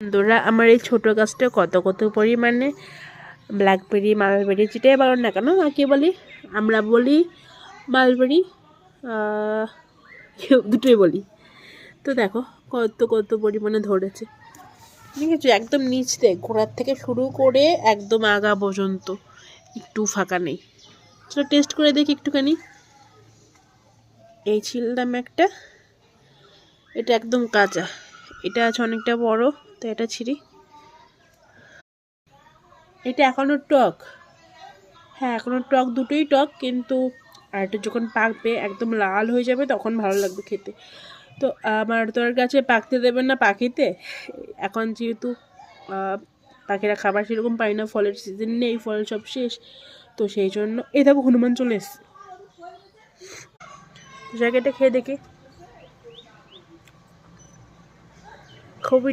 বন্ধুরা, আমার এই ছোটো গাছটা কত কত পরিমাণে ব্ল্যাকবেরি মালবেরি যেটাই বলো না কেন, কি বলি আমরা, বলি মালবেরি, দুটোই বলি। তো দেখো কত কত পরিমাণে ধরেছে, ঠিক আছে, একদম নিচ থেকে গোড়ার থেকে শুরু করে একদম আগা পর্যন্ত একটু ফাঁকা নেই। চলো টেস্ট করে দেখি একটুখানি। এই ছিললাম একটা, এটা একদম কাঁচা, এটা আছে অনেকটা বড়, তো এটা ছিঁড়ি। এটা এখনও টক, হ্যাঁ এখনও টক, দুটোই টক, কিন্তু আর এটা যখন পাকবে একদম লাল হয়ে যাবে তখন ভালো লাগবে খেতে। তো আমার তোর কাছে পাকতে দেবেন না পাখিতে, এখন যেহেতু পাখিরা খাবার সেরকম পাই না, ফলের সিজন নেই, ফল সব শেষ, তো সেই জন্য এই দেখো হনুমান চলে এসছে, জায়গাটা খেয়ে দেখি খুবই